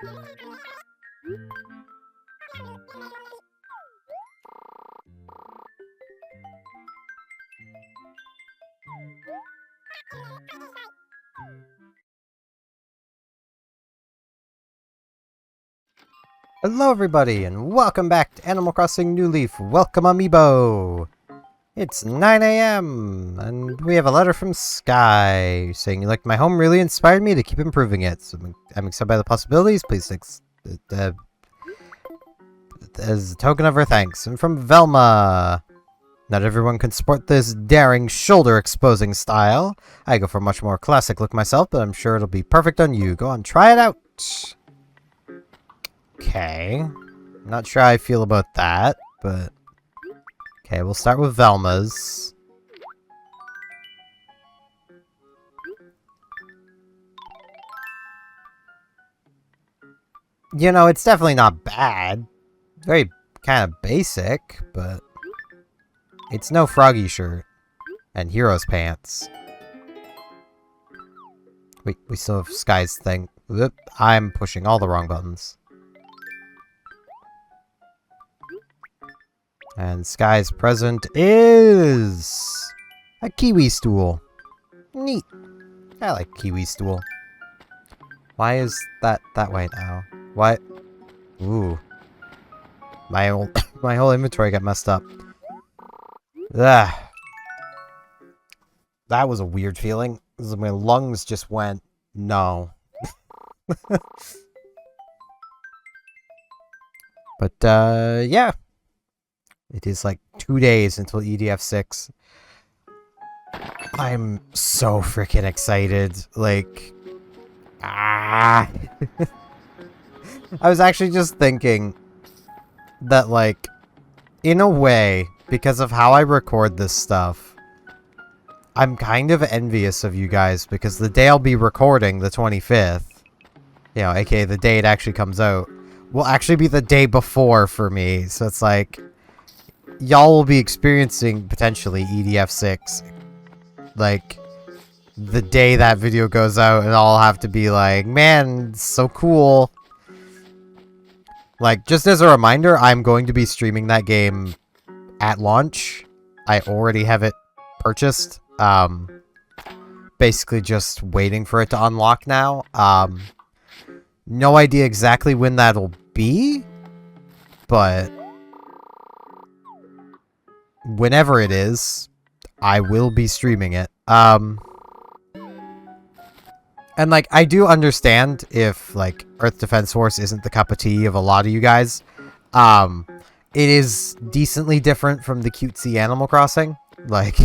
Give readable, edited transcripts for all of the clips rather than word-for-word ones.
Hello everybody, and welcome back to Animal Crossing New Leaf. Welcome, Amiibo! It's 9 AM, and we have a letter from Sky saying, "You liked my home, really inspired me to keep improving it. So I'm excited by the possibilities. Please, as a token of her thanks." And from Velma, "Not everyone can sport this daring, shoulder-exposing style. I go for a much more classic look myself, but I'm sure it'll be perfect on you. Go on, try it out." Okay. Not sure how I feel about that, but... Okay, we'll start with Velma's. You know, it's definitely not bad. Very kind of basic, but... It's no Froggy shirt. And Hero's pants. Wait, we still have Sky's thing. Whoop, I'm pushing all the wrong buttons. And Sky's present is a kiwi stool. Neat. I like kiwi stool. Why is that way now? What? Ooh. My whole inventory got messed up. Ugh. That was a weird feeling. My lungs just went, no. But, yeah. It is like 2 days until EDF 6. I'm so freaking excited. Like, I was actually just thinking that, like, in a way, because of how I record this stuff, I'm kind of envious of you guys, because the day I'll be recording, the 25th, you know, aka the day it actually comes out, will actually be the day before for me. So it's like, y'all will be experiencing, potentially, EDF 6. Like, the day that video goes out, and I'll have to be like, man, it's so cool. Like, just as a reminder, I'm going to be streaming that game at launch. I already have it purchased. Basically just waiting for it to unlock now. No idea exactly when that'll be, but whenever it is, I will be streaming it. And, like, I do understand if, like, Earth Defense Force isn't the cup of tea of a lot of you guys. It is decently different from the cutesy Animal Crossing. Like,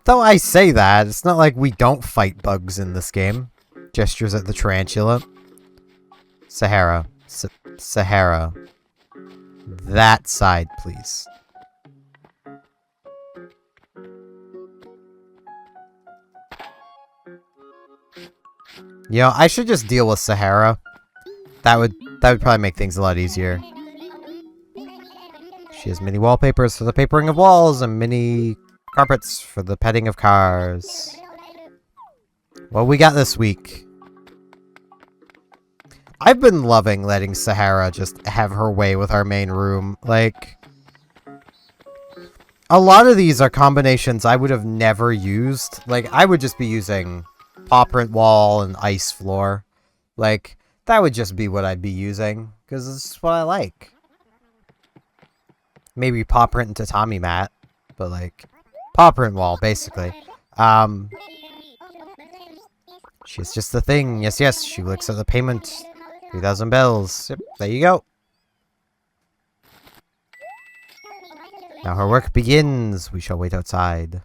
though I say that, it's not like we don't fight bugs in this game. Gestures at the tarantula. Sahara. Sahara. That side, please. You know, I should just deal with Sahara. That would probably make things a lot easier. She has mini wallpapers for the papering of walls and mini carpets for the petting of cars. What we got this week? I've been loving letting Sahara just have her way with our main room. Like, a lot of these are combinations I would have never used. Like, I would just be using paw print wall and ice floor. Like, that would just be what I'd be using, because it's what I like. Maybe paw print and tatami mat, but like, paw print wall, basically. She's just the thing. Yes, yes, she looks at the payment. 3,000 bells. Yep, there you go. Now her work begins. We shall wait outside.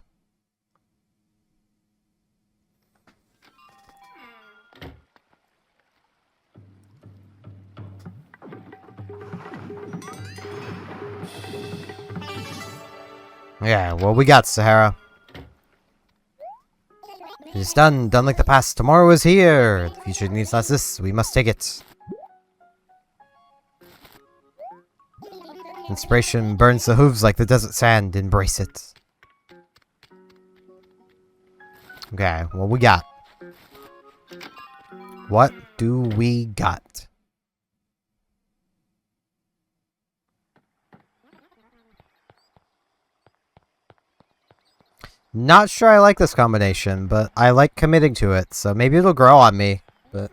Yeah, what we got, Sahara? It is done. Done like the past. Tomorrow is here. The future needs not this. We must take it. Inspiration burns the hooves like the desert sand. Embrace it. Okay, what we got? What do we got? Not sure I like this combination, but I like committing to it, so maybe it'll grow on me. But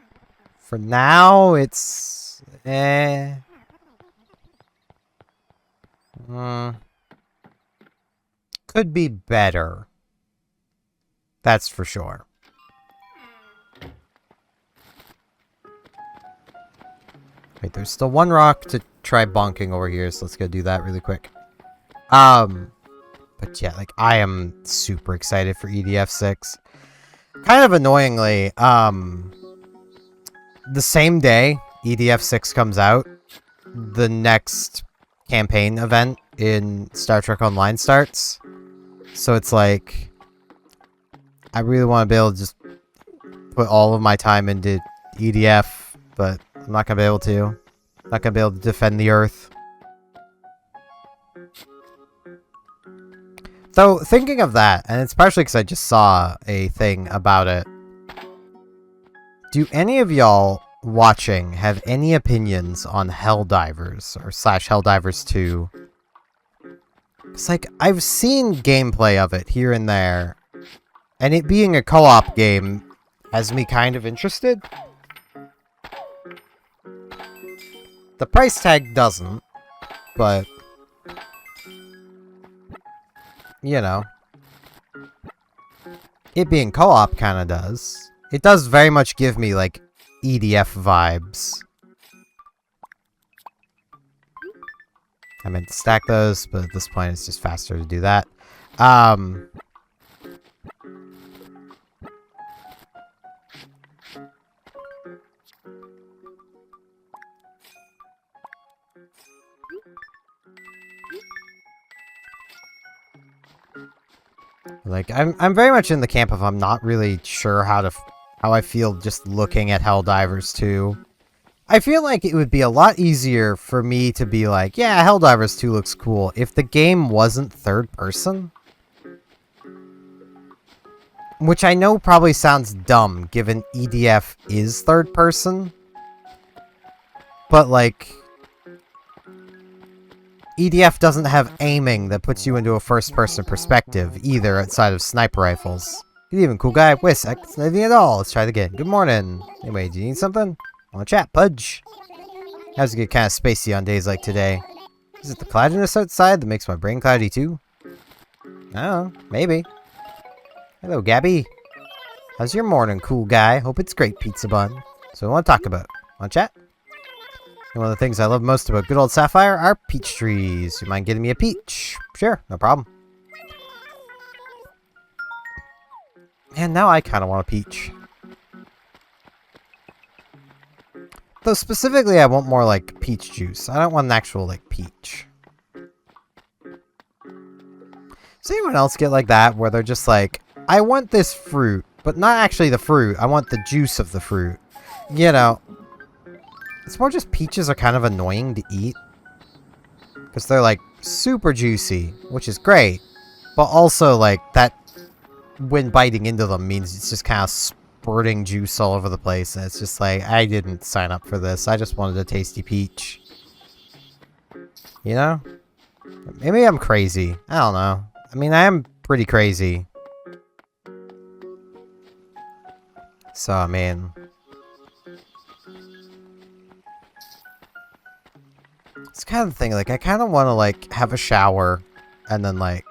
for now, it's... Could be better. That's for sure. Wait, there's still one rock to try bonking over here, so let's go do that really quick. But yeah, like, I am super excited for EDF 6. Kind of annoyingly, the same day EDF 6 comes out, the next campaign event in Star Trek Online starts. So it's like, I really want to be able to just put all of my time into EDF, but I'm not going to be able to. I'm not going to be able to defend the Earth. Though, thinking of that, and it's partially because I just saw a thing about it, do any of y'all watching have any opinions on Helldivers, or / Helldivers 2? It's like, I've seen gameplay of it here and there, and it being a co-op game has me kind of interested. The price tag doesn't, but... you know, it being co-op kind of does. It does very much give me, like, EDF vibes. I meant to stack those, but at this point it's just faster to do that. Like, I'm very much in the camp of I'm not really sure how I feel just looking at Helldivers 2. I feel like it would be a lot easier for me to be like, yeah, Helldivers 2 looks cool if the game wasn't third person. Which I know probably sounds dumb given EDF is third person. But like, EDF doesn't have aiming that puts you into a first-person perspective, either, outside of sniper rifles. Good evening, cool guy. Wait a sec. It's nothing at all. Let's try it again. Good morning. Anyway, do you need something? Want to chat, Pudge? How's it get kind of spacey on days like today? Is it the cloudiness outside that makes my brain cloudy too? I don't know. Maybe. Hello, Gabby. How's your morning, cool guy? Hope it's great, pizza bun. So we want to talk about. Want to chat? And one of the things I love most about good old Sapphire are peach trees. You mind getting me a peach? Sure, no problem. And now I kind of want a peach. Though specifically I want more like peach juice. I don't want an actual like peach. Does anyone else get like that where they're just like, I want this fruit, but not actually the fruit. I want the juice of the fruit. You know. It's more just peaches are kind of annoying to eat. Because they're, like, super juicy, which is great. But also, like, that, when biting into them means it's just kind of spurting juice all over the place. And it's just like, I didn't sign up for this. I just wanted a tasty peach. You know? Maybe I'm crazy. I don't know. I mean, I am pretty crazy. So, I mean... it's kind of the thing, like, I kind of want to, like, have a shower, and then, like,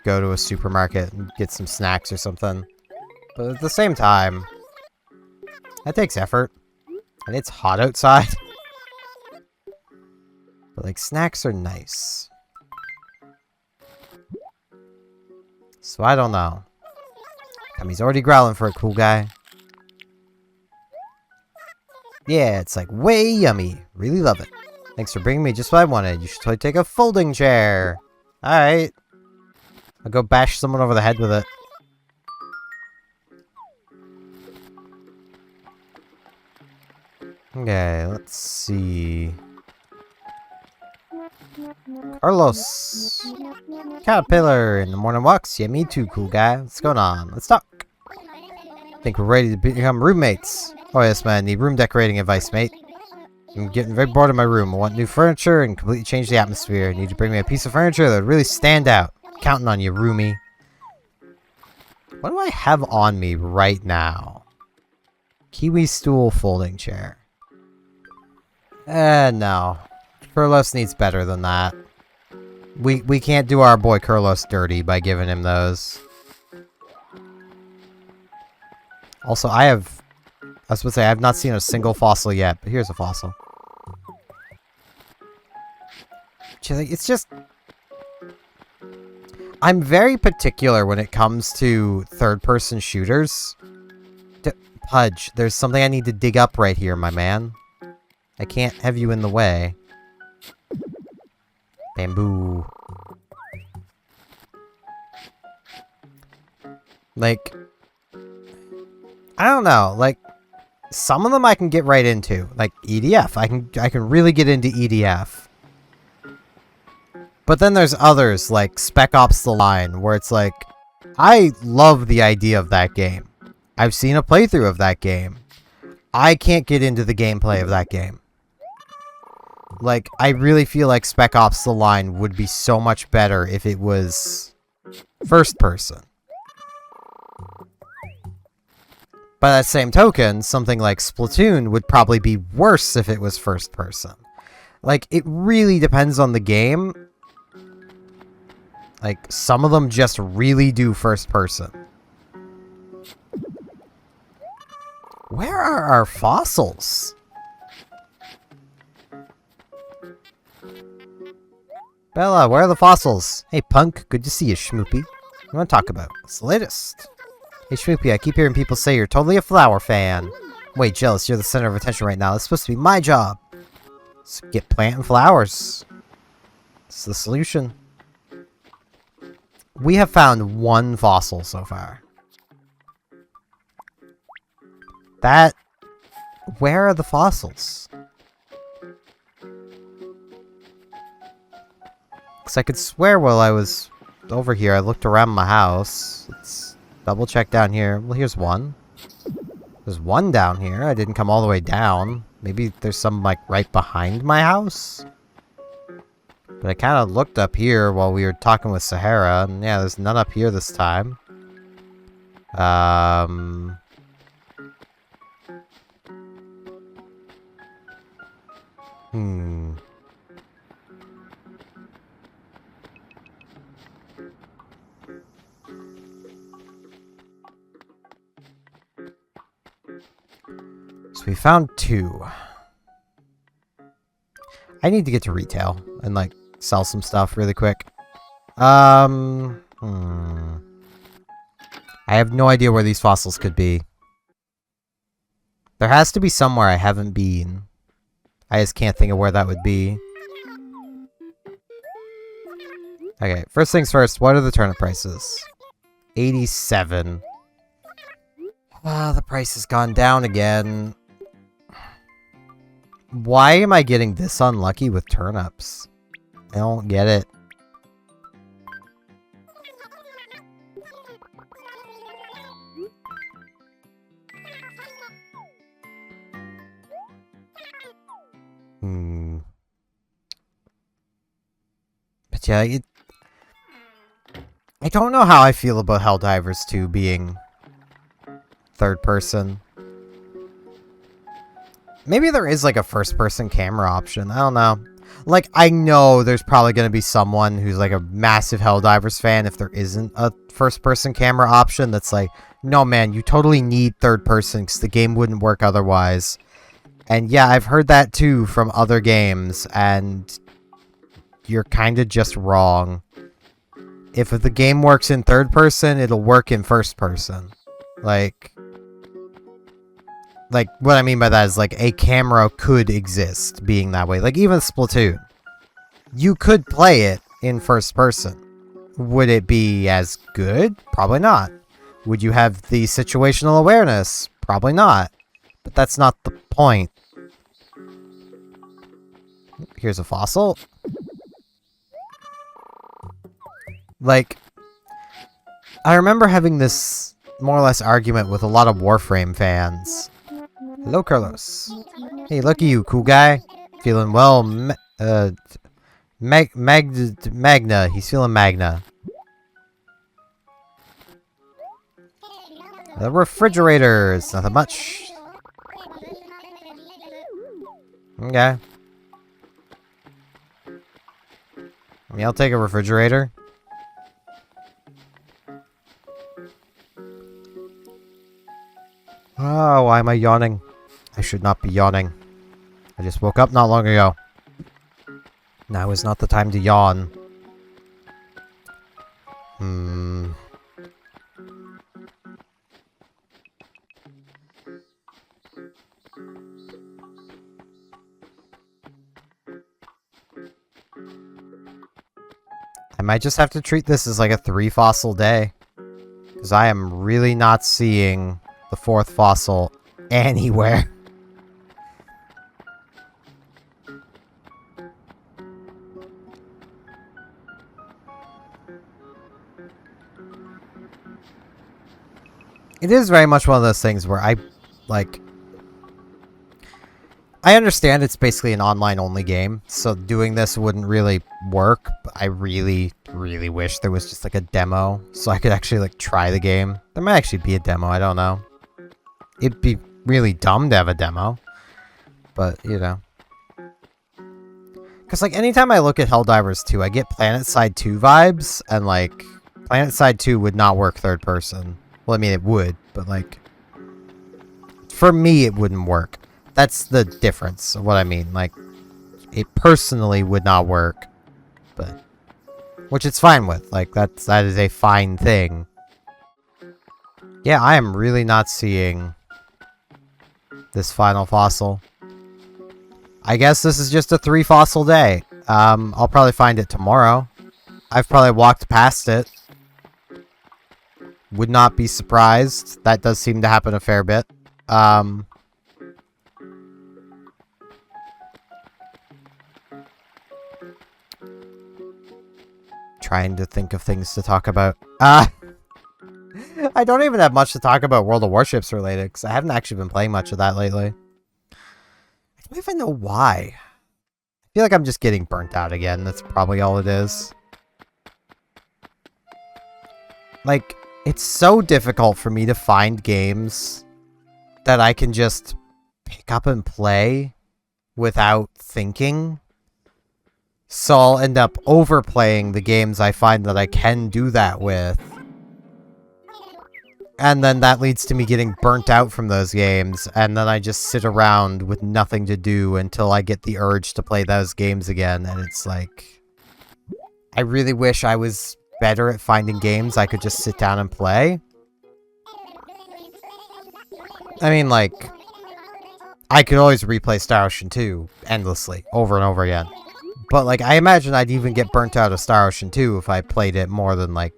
go to a supermarket and get some snacks or something. But at the same time, that takes effort, and it's hot outside. But, like, snacks are nice. So, I don't know. Tummy's already growling for a cool guy. Yeah, it's like way yummy. Really love it. Thanks for bringing me just what I wanted. You should totally take a folding chair. Alright. I'll go bash someone over the head with it. Okay, let's see. Carlos. Caterpillar in the morning walks. Yeah, me too, cool guy. What's going on? Let's talk. Think we're ready to become roommates. Oh yes, man. Need room decorating advice, mate. I'm getting very bored of my room. I want new furniture and completely change the atmosphere. I need to bring me a piece of furniture that would really stand out. Counting on you, roomie. What do I have on me right now? Kiwi stool folding chair. No. Kurlos needs better than that. We can't do our boy Kurlos dirty by giving him those. Also, I was supposed to say, I have not seen a single fossil yet, but here's a fossil. It's just... I'm very particular when it comes to third-person shooters. Pudge, there's something I need to dig up right here, my man. I can't have you in the way. Bamboo. Like... I don't know, like... Some of them I can get right into. Like, EDF. I can really get into EDF. But then there's others, like Spec Ops The Line, where it's like... I love the idea of that game. I've seen a playthrough of that game. I can't get into the gameplay of that game. Like, I really feel like Spec Ops The Line would be so much better if it was first person. By that same token, something like Splatoon would probably be worse if it was first person. Like, it really depends on the game. Like, some of them just really do first person. Where are our fossils? Bella, where are the fossils? Hey, punk. Good to see you, Schmoopy. What you want to talk about? What's the latest? Hey, Schmoopy, I keep hearing people say you're totally a flower fan. Wait, jealous. You're the center of attention right now. That's supposed to be my job. So get planting flowers. It's the solution. We have found one fossil so far. Where are the fossils? Because I could swear while I was over here, I looked around my house. Let's double check down here. Well, here's one. There's one down here. I didn't come all the way down. Maybe there's some, like, right behind my house? But I kind of looked up here while we were talking with Sahara, and yeah, there's none up here this time. So we found two. I need to get to retail and, like, sell some stuff really quick. I have no idea where these fossils could be. There has to be somewhere I haven't been. I just can't think of where that would be. Okay, first things first, what are the turnip prices? 87. Ah, the price has gone down again. Why am I getting this unlucky with turnips? I don't get it. But yeah, I don't know how I feel about Helldivers 2 being third person. Maybe there is, like, a first-person camera option. I don't know. Like, I know there's probably going to be someone who's, like, a massive Helldivers fan if there isn't a first-person camera option that's like, no, man, you totally need third-person because the game wouldn't work otherwise. And yeah, I've heard that, too, from other games, and you're kind of just wrong. If the game works in third-person, it'll work in first-person. Like, what I mean by that is, like, a camera could exist being that way. Like, even Splatoon. You could play it in first person. Would it be as good? Probably not. Would you have the situational awareness? Probably not. But that's not the point. Here's a fossil. Like, I remember having this more or less argument with a lot of Warframe fans. Hello, Carlos. Hey, look at you, cool guy. Feeling well, Magna. He's feeling Magna. The refrigerator is nothing much. Okay. I mean, I'll take a refrigerator. Oh, why am I yawning? I should not be yawning. I just woke up not long ago. Now is not the time to yawn. I might just have to treat this as like a 3 fossil day. Because I am really not seeing the 4th fossil anywhere. It is very much one of those things where I understand it's basically an online-only game, so doing this wouldn't really work, but I really, really wish there was just, like, a demo, so I could actually, like, try the game. There might actually be a demo, I don't know. It'd be really dumb to have a demo, but, you know. Because, like, anytime I look at Helldivers 2, I get PlanetSide 2 vibes, and, like, PlanetSide 2 would not work third person. Well, I mean, it would, but, like, for me, it wouldn't work. That's the difference of what I mean. Like, it personally would not work, but which it's fine with. Like, that is a fine thing. Yeah, I am really not seeing this final fossil. I guess this is just a 3 fossil day. I'll probably find it tomorrow. I've probably walked past it. Would not be surprised. That does seem to happen a fair bit. Trying to think of things to talk about. I don't even have much to talk about World of Warships related, because I haven't actually been playing much of that lately. I don't even know why. I feel like I'm just getting burnt out again. That's probably all it is. Like, it's so difficult for me to find games that I can just pick up and play without thinking. So I'll end up overplaying the games I find that I can do that with. And then that leads to me getting burnt out from those games, and then I just sit around with nothing to do until I get the urge to play those games again, and it's like... I really wish I was better at finding games I could just sit down and play. I mean, like... I could always replay Star Ocean 2 endlessly, over and over again. But, like, I imagine I'd even get burnt out of Star Ocean 2 if I played it more than, like,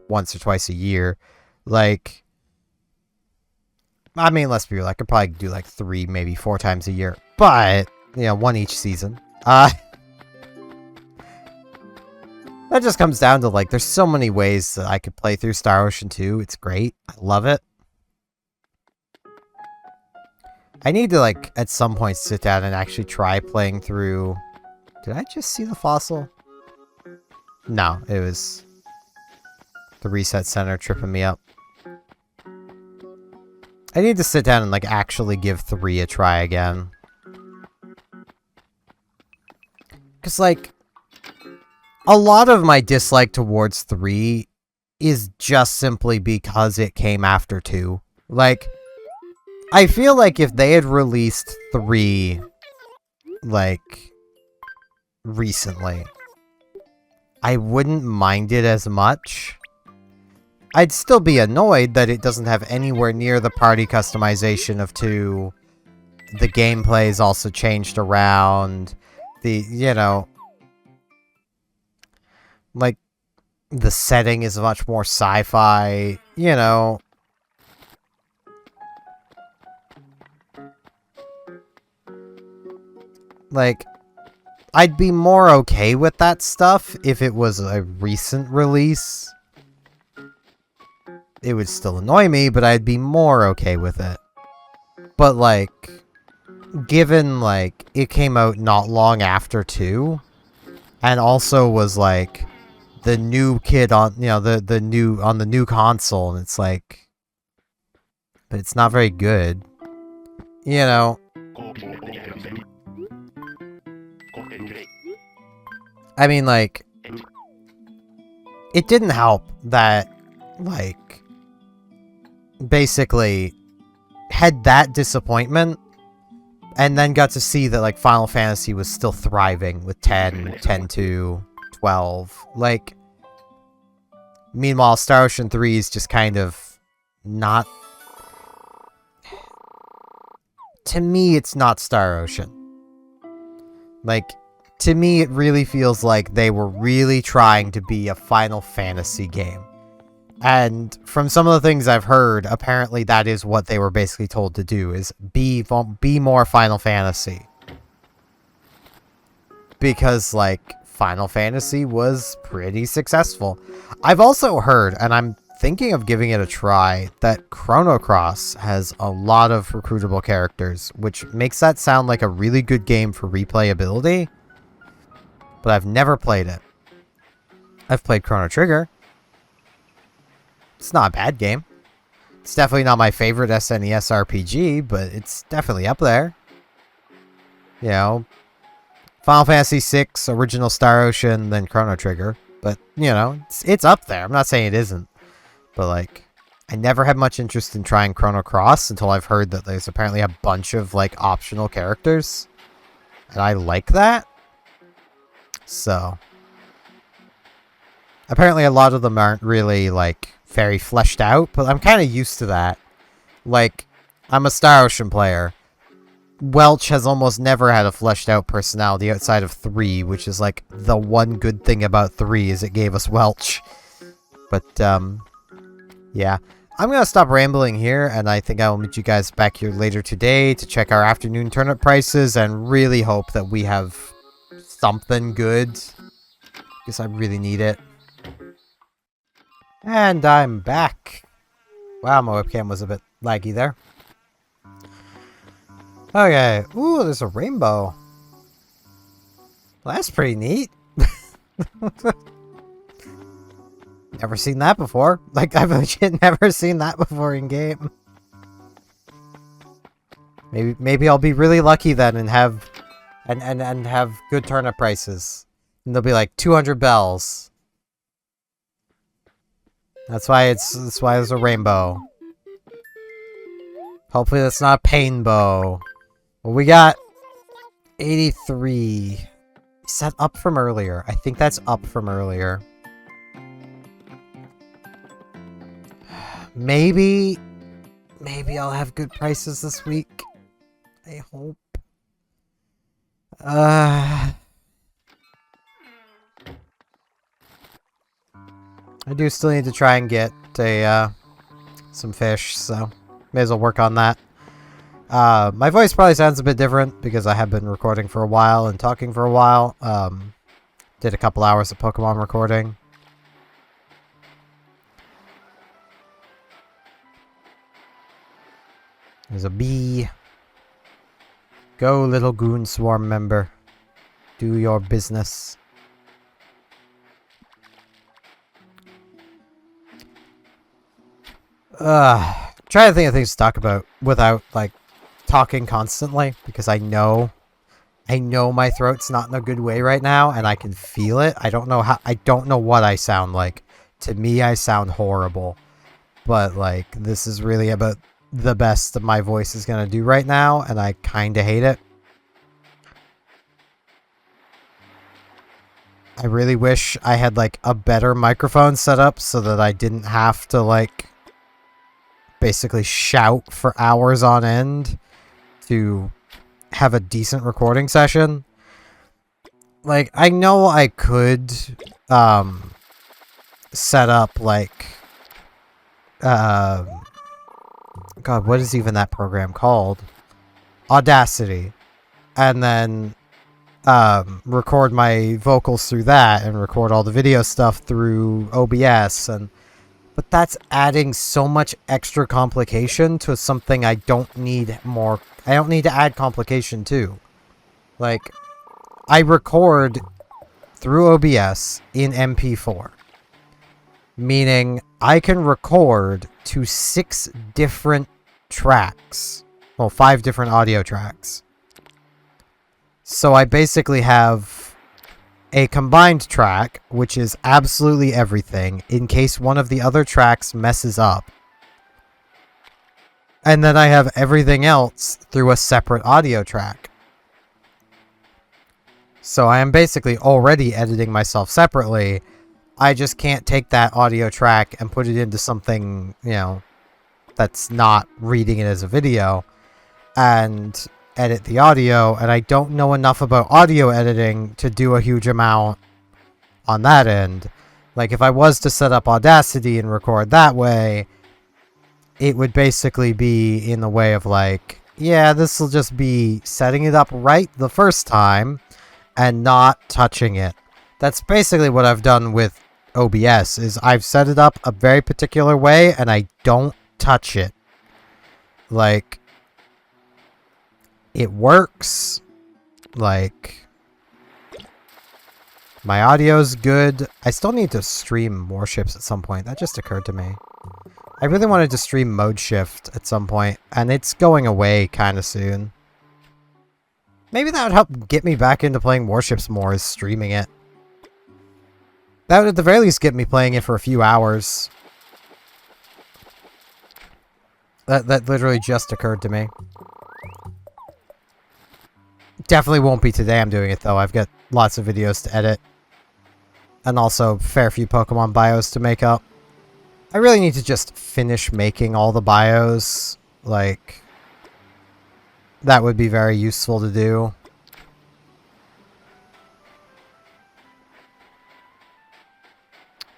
once or twice a year. Like, I mean, let's be real, I could probably do, like, 3, maybe 4 times a year. But, you know, 1 each season. That just comes down to, like, there's so many ways that I could play through Star Ocean 2. It's great. I love it. I need to, like, at some point sit down and actually try playing through... Did I just see the fossil? No, it was the reset center tripping me up. I need to sit down and, like, actually give 3 a try again. Because, like, a lot of my dislike towards 3 is just simply because it came after 2. Like, I feel like if they had released 3, like... recently, I wouldn't mind it as much. I'd still be annoyed that it doesn't have anywhere near the party customization of 2. The gameplay is also changed around. The, you know, like, the setting is much more sci-fi, you know. Like, I'd be more okay with that stuff if it was a recent release. it would still annoy me, but I'd be more okay with it. But, like, given, like, it came out not long after 2, and also was, like, the new kid on, you know, the new console, and it's like, but it's not very good. You know, I mean, like, it didn't help that, like, basically had that disappointment and then got to see that, like, Final Fantasy was still thriving with 10, 10-2, 12. Like, meanwhile, Star Ocean 3 is just kind of not... To me, it's not Star Ocean. Like, to me, it really feels like they were really trying to be a Final Fantasy game. And from some of the things I've heard, apparently that is what they were basically told to do, is be more Final Fantasy. Because, like, Final Fantasy was pretty successful. I've also heard, and I'm thinking of giving it a try, that Chrono Cross has a lot of recruitable characters, which makes that sound like a really good game for replayability. But I've never played it. I've played Chrono Trigger. It's not a bad game. It's definitely not my favorite SNES RPG, but it's definitely up there. You know, Final Fantasy VI, original Star Ocean, then Chrono Trigger. But, you know, it's up there. I'm not saying it isn't. But, like, I never had much interest in trying Chrono Cross until I've heard that there's apparently a bunch of, like, optional characters. And I like that. So, apparently a lot of them aren't really, like, very fleshed out, but I'm kind of used to that. Like, I'm a Star Ocean player. Welch has almost never had a fleshed out personality outside of 3, which is, like, the one good thing about 3 is it gave us Welch. But, yeah. I'm gonna stop rambling here, and I think I will meet you guys back here later today to check our afternoon turnip prices and really hope that we have something good, because I really need it. And I'm back. Wow, my webcam was a bit laggy there. Okay. Ooh, there's a rainbow. Well, that's pretty neat. Never seen that before. Like, I've legit never seen that before in game. Maybe I'll be really lucky then and have and have good turnip prices. And they'll be like 200 bells. That's why there's a rainbow. Hopefully that's not a painbow. Well, we got 83. Is that up from earlier? I think that's up from earlier. Maybe I'll have good prices this week. I hope. I do still need to try and get some fish, so may as well work on that. My voice probably sounds a bit different because I have been recording for a while and talking for a while. Did a couple hours of Pokemon recording. There's a bee. Go, little goon swarm member. Do your business. Trying to think of things to talk about without, like, talking constantly, because I know my throat's not in a good way right now, and I can feel it. I don't know what I sound like. To me, I sound horrible. But, like, this is really about the best that my voice is gonna do right now, and I kinda hate it. I really wish I had, like, a better microphone set up so that I didn't have to, like, basically shout for hours on end to have a decent recording session. Like, I know I could set up, like, God, what is even that program called? Audacity. And then record my vocals through that and record all the video stuff through OBS and But that's adding so much extra complication to something I don't need more. I don't need to add complication to. Like, I record through OBS in MP4. Meaning, I can record to 6 different tracks. Well, 5 different audio tracks. So I basically have a combined track, which is absolutely everything, in case one of the other tracks messes up. And then I have everything else through a separate audio track. So I am basically already editing myself separately. I just can't take that audio track and put it into something, you know, that's not reading it as a video and edit the audio, and I don't know enough about audio editing to do a huge amount on that end. Like, if I was to set up Audacity and record that way, it would basically be in the way of like, yeah, this will just be setting it up right the first time and not touching it. That's basically what I've done with OBS, is I've set it up a very particular way and I don't touch it. Like, it works. Like, my audio's good. I still need to stream Warships at some point. That just occurred to me. I really wanted to stream Mode Shift at some point, and it's going away kind of soon. Maybe that would help get me back into playing Warships more, is streaming it. That would at the very least get me playing it for a few hours. That literally just occurred to me. Definitely won't be today I'm doing it, though. I've got lots of videos to edit. And also a fair few Pokemon bios to make up. I really need to just finish making all the bios. Like, that would be very useful to do.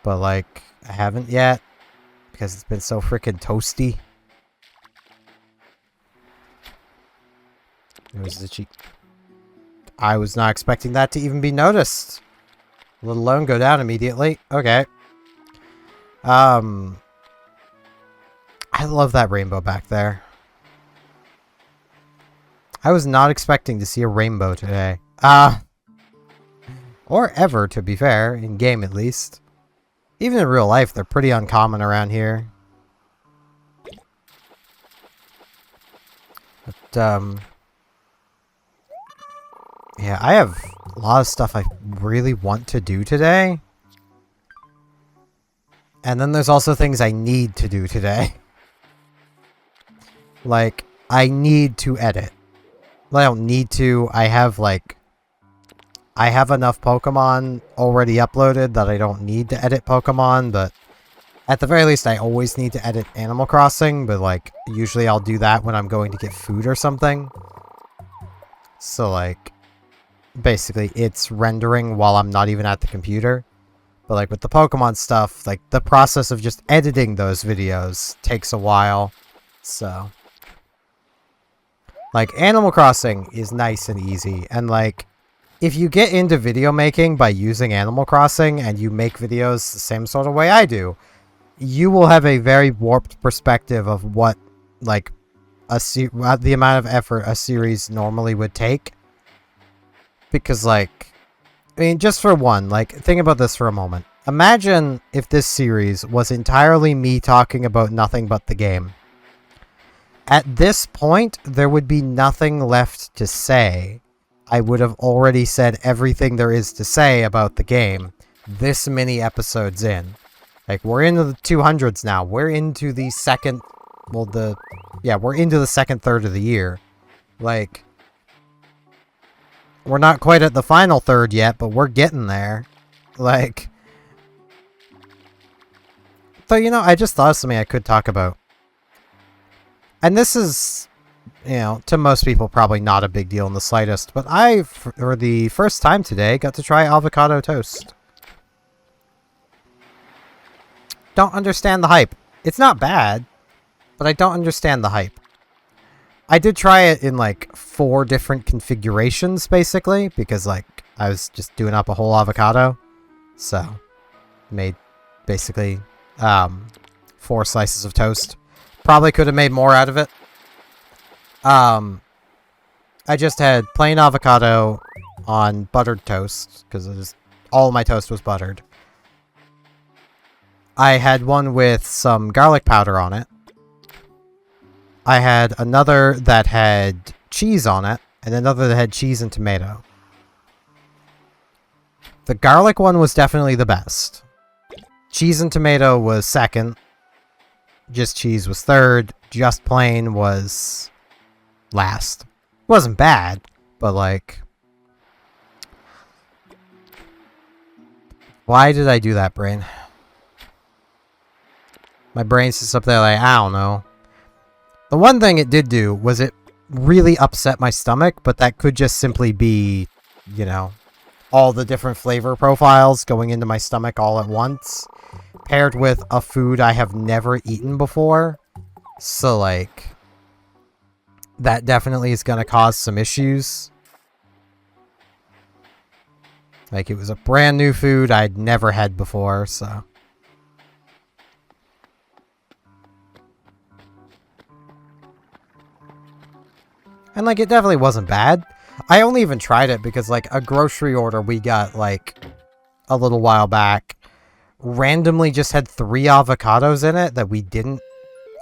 But, like, I haven't yet. Because it's been so freaking toasty. It was itchy. I was not expecting that to even be noticed. Let alone go down immediately. Okay. I love that rainbow back there. I was not expecting to see a rainbow today. Or ever, to be fair. In game, at least. Even in real life, they're pretty uncommon around here. But, yeah, I have a lot of stuff I really want to do today. And then there's also things I need to do today. Like, I need to edit. I don't need to. I have enough Pokemon already uploaded that I don't need to edit Pokemon, but at the very least I always need to edit Animal Crossing, but like, usually I'll do that when I'm going to get food or something. So like, basically it's rendering while I'm not even at the computer. But like with the Pokemon stuff, like the process of just editing those videos takes a while. So like, Animal Crossing is nice and easy, and like, if you get into video making by using Animal Crossing and you make videos the same sort of way I do, you will have a very warped perspective of what, like, the amount of effort a series normally would take. Because, like, I mean, just for one, like, think about this for a moment. Imagine if this series was entirely me talking about nothing but the game. At this point, there would be nothing left to say. I would have already said everything there is to say about the game this many episodes in. Like, we're into the 200s now. We're into the second... Well, we're into the second third of the year. Like, we're not quite at the final third yet, but we're getting there. Like... So, you know, I just thought of something I could talk about. And this is, you know, to most people probably not a big deal in the slightest, but I, for the first time today, got to try avocado toast. Don't understand the hype. It's not bad, but I don't understand the hype. I did try it in, like, 4 different configurations, basically, because, like, I was just doing up a whole avocado. So, made, basically, 4 slices of toast. Probably could have made more out of it. I just had plain avocado on buttered toast, because all my toast was buttered. I had one with some garlic powder on it. I had another that had cheese on it, and another that had cheese and tomato. The garlic one was definitely the best. Cheese and tomato was second. Just cheese was third. Just plain was last. Wasn't bad, but like... Why did I do that, brain? My brain's just up there like, I don't know. The one thing it did do was it really upset my stomach, but that could just simply be, you know, all the different flavor profiles going into my stomach all at once, paired with a food I have never eaten before. So, like, that definitely is going to cause some issues. Like, it was a brand new food I'd never had before, so... And, like, it definitely wasn't bad. I only even tried it because, like, a grocery order we got, like, a little while back randomly just had 3 avocados in it that we didn't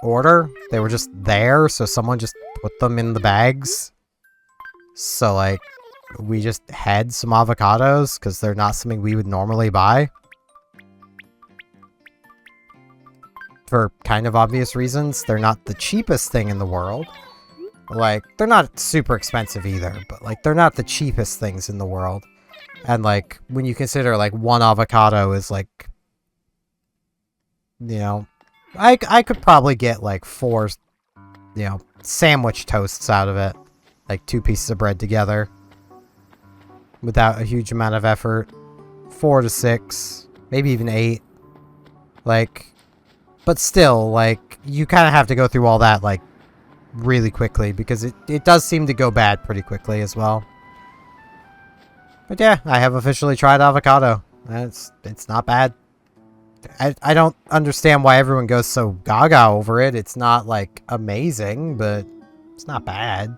order. They were just there, so someone just put them in the bags. So, like, we just had some avocados because they're not something we would normally buy. For kind of obvious reasons. They're not the cheapest thing in the world. Like, they're not super expensive either, but, like, they're not the cheapest things in the world. And, like, when you consider, like, 1 avocado is, like, you know, I could probably get, like, 4, you know, sandwich toasts out of it. Like, 2 pieces of bread together. Without a huge amount of effort. 4 to 6. Maybe even 8. Like, but still, like, you kind of have to go through all that, like, really quickly, because it does seem to go bad pretty quickly as well. But yeah, I have officially tried avocado. It's not bad. I don't understand why everyone goes so gaga over it. It's not, like, amazing, but it's not bad.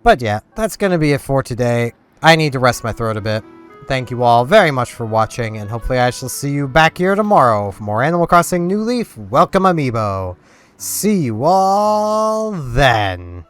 But yeah, that's gonna be it for today. I need to rest my throat a bit. Thank you all very much for watching, and hopefully I shall see you back here tomorrow for more Animal Crossing New Leaf. Welcome, Amiibo. See you all then.